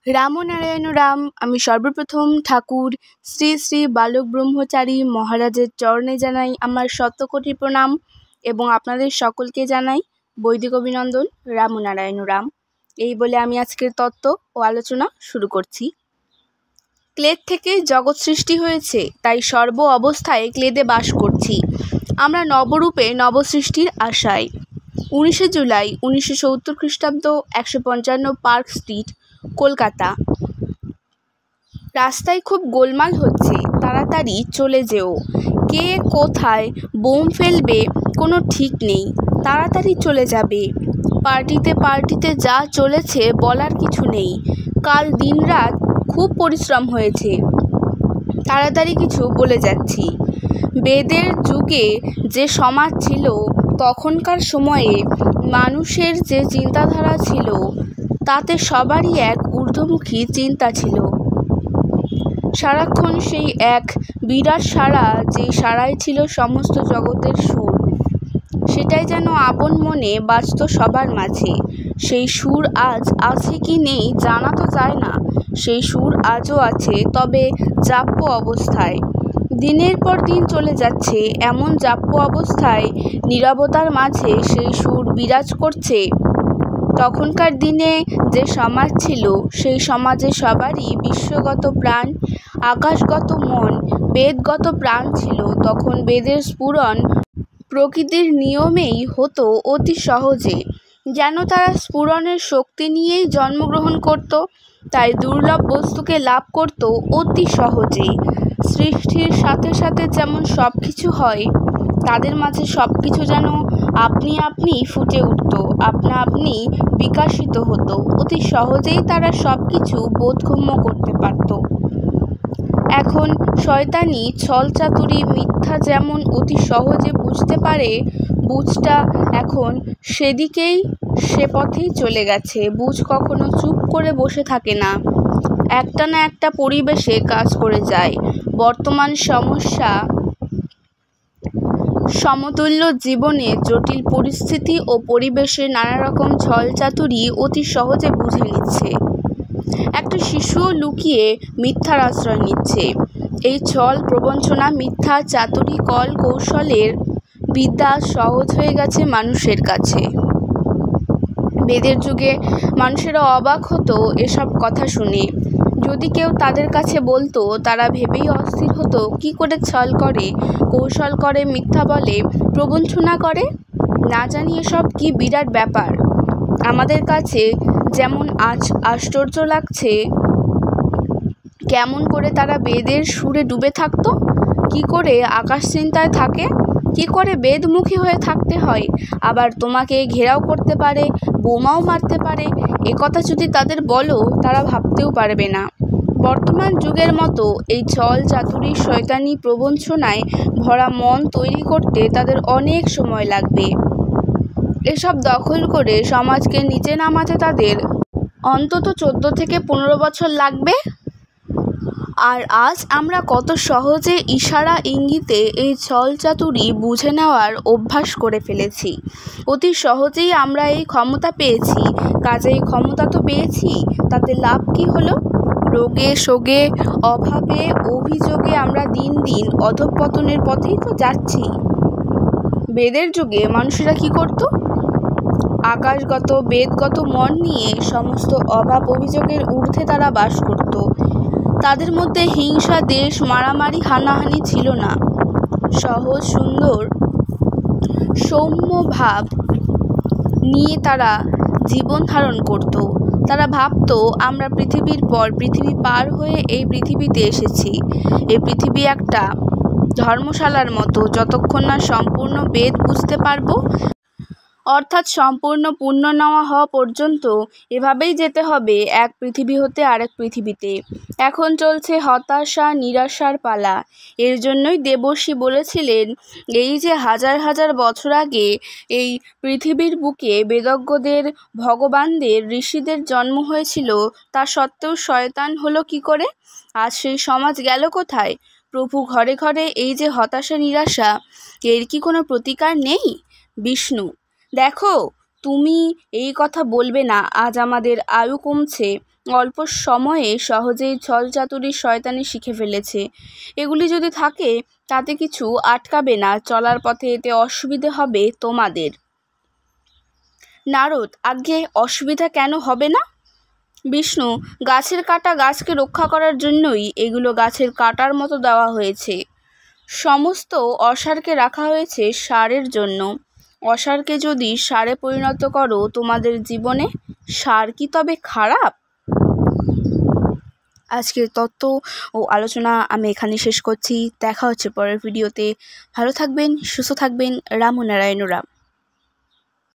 রামনারায়ণ রাম। আমি সর্বপ্রথম ঠাকুর শ্রী শ্রী বালক ব্রহ্মচারী মহারাজের চরণে জানাই আমার শতকোটি প্রণাম এবং আপনাদের সকলকে জানাই বৈদিক অভিনন্দন। রামনারায়ণ রাম। এই বলে আমি আজকের তত্ত্ব ও আলোচনা শুরু করছি। ক্লেদ থেকে জগৎ সৃষ্টি হয়েছে, তাই সর্ব অবস্থায় ক্লেদে বাস করছি। আমরা নবরূপে নবসৃষ্টির আশায়। 19 জুলাই 1970 খ্রিস্টাব্দ, 155 পার্ক স্ট্রিট, কলকাতা। রাস্তায় খুব গোলমাল হচ্ছে, তাড়াতাড়ি চলে যেও। কে কোথায় বোম ফেলবে কোনো ঠিক নেই, তাড়াতাড়ি চলে যাবে। পার্টিতে যা চলেছে বলার কিছু নেই। কাল দিনরাত খুব পরিশ্রম হয়েছে, তাড়াতাড়ি কিছু বলে যাচ্ছি। বেদের যুগে যে সমাজ ছিল, তখনকার সময়ে মানুষের যে চিন্তাধারা ছিল, তাতে সবারই এক ঊর্ধ্বমুখী চিন্তা ছিল। সারাক্ষণ সেই এক বিরাট সাড়া, যে সাড়াই ছিল সমস্ত জগতের সুর, সেটাই যেন আপন মনে বাজত সবার মাঝে। সেই সুর আজ আছে কি নেই জানা তো যায় না। সেই সুর আজও আছে, তবে জাপ্য অবস্থায়। দিনের পর দিন চলে যাচ্ছে, এমন জাপ্য অবস্থায় নীরবতার মাঝে সেই সুর বিরাজ করছে। তখনকার দিনে যে সমাজ ছিল, সেই সমাজে সবারই বিশ্বগত প্রাণ, আকাশগত মন, বেদগত প্রাণ ছিল। তখন বেদের স্ফুরণ প্রকৃতির নিয়মেই হতো অতি সহজে, যেন তারা স্ফুরণের শক্তি নিয়েই জন্মগ্রহণ করত, তাই দুর্লভ বস্তুকে লাভ করত অতি সহজে। সৃষ্টির সাথে সাথে যেমন সব কিছু হয়, তাদের মাঝে সব কিছু যেন আপনি আপনি ফুটে উঠত, আপনা আপনি বিকাশিত হতো। অতি সহজেই তারা সব কিছু বোধগম্য করতে পারত। এখন শয়তানি, ছলচাতুরি, মিথ্যা যেমন অতি সহজে বুঝতে পারে, বুঝটা এখন সেদিকেই, সে পথেই চলে গেছে। বুঝ কখনো চুপ করে বসে থাকে না, একটা না একটা পরিবেশে কাজ করে যায়। বর্তমান সমস্যা, সমতুল্য জীবনে জটিল পরিস্থিতি ও পরিবেশে নানা রকম ছলচাতুরি অতি সহজে বুঝে নিচ্ছে। একটা শিশুও লুকিয়ে মিথ্যার আশ্রয় নিচ্ছে। এই ছল প্রবঞ্চনা, মিথ্যা চাতুরি, কল কৌশলের বিদ্যা সহজ হয়ে গেছে মানুষের কাছে। বেদের যুগে মানুষেরা অবাক হতো এসব কথা শুনে। যদি কেউ তাদের কাছে বলতো, তারা ভেবেই অস্থির হতো, কি করে ছল করে, কৌশল করে, মিথ্যা বলে, প্রবঞ্চনা করে। না জানি এসব কি বিরাট ব্যাপার। আমাদের কাছে যেমন আশ্চর্য লাগছে, কেমন করে তারা বেদের সুরে ডুবে থাকতো, কি করে আকাশ চিন্তায় থাকে, কি করে বেদমুখী হয়ে থাকতে হয়। আবার তোমাকে ঘেরাও করতে পারে, বোমাও মারতে পারে, একথা যদি তাদের বলো, তারা ভাবতেও পারবে না। বর্তমান যুগের মতো এই ছল চাতুরি, শয়তানি, প্রবঞ্চনায় ভরা মন তৈরি করতে তাদের অনেক সময় লাগবে। এসব দখল করে সমাজকে নিচে নামাতে তাদের অন্তত 14 থেকে 15 বছর লাগবে। আর আজ আমরা কত সহজে ইশারা ইঙ্গিতে এই ছলচাতুরি বুঝে নেওয়ার অভ্যাস করে ফেলেছি। অতি সহজেই আমরা এই ক্ষমতা পেয়েছি। কাজেই ক্ষমতা তো পেয়েছি, তাতে লাভ কি হলো? রোগে শোগে, অভাবে, অভিযোগে আমরা দিন দিন অধঃপতনের পথেই তো যাচ্ছি। বেদের যুগে মানুষেরা কি করত? আকাশগত বেদগত মন নিয়ে সমস্ত অভাব অভিযোগের ঊর্ধ্বে তারা বাস করত। তাদের মধ্যে হিংসা, দেশ, মারামারি, হানাহানি ছিল না। সহজ, সুন্দর, সৌম্য ভাব নিয়ে তারা জীবন ধারণ করত। তারা ভাবত, আমরা পৃথিবীর পর পৃথিবী পার হয়ে এই পৃথিবীতে এসেছি। এই পৃথিবী একটা ধর্মশালার মতো, যতক্ষণ না সম্পূর্ণ বেদ বুঝতে পারবো, অর্থাৎ সম্পূর্ণ পূর্ণ নেওয়া হওয়া পর্যন্ত এভাবেই যেতে হবে এক পৃথিবী হতে আরেক পৃথিবীতে। এখন চলছে হতাশা, নিরাশার পালা। এর জন্যই দেবর্ষি বলেছিলেন, এই যে হাজার হাজার বছর আগে এই পৃথিবীর বুকে বেদজ্ঞদের, ভগবানদের, ঋষিদের জন্ম হয়েছিল, তা সত্ত্বেও শয়তান হলো কি করে? আজ সেই সমাজ গেল কোথায়? প্রভু ঘরে ঘরে এই যে হতাশা, নিরাশা, এর কি কোনো প্রতিকার নেই? বিষ্ণু, দেখো, তুমি এই কথা বলবে না। আজ আমাদের আয়ু কমছে, অল্প সময়ে সহজেই ছলচাতুরি শয়তানি শিখে ফেলেছে। এগুলি যদি থাকে তাতে কিছু আটকাবে না, চলার পথে এতে অসুবিধে হবে তোমাদের। নারদ: আজ্ঞে, অসুবিধা কেন হবে না? বিষ্ণু: গাছের কাটা গাছকে রক্ষা করার জন্যই এগুলো গাছের কাটার মতো দেওয়া হয়েছে। সমস্ত অসারকে রাখা হয়েছে সারের জন্য। অসারকে যদি সারে পরিণত করো তোমাদের জীবনে, সার কি তবে খারাপ? আজকের তত্ত্ব ও আলোচনা আমি এখানে শেষ করছি। দেখা হচ্ছে পরের ভিডিওতে। ভালো থাকবেন, সুস্থ থাকবেন। রাম ও নারায়ণ রাম।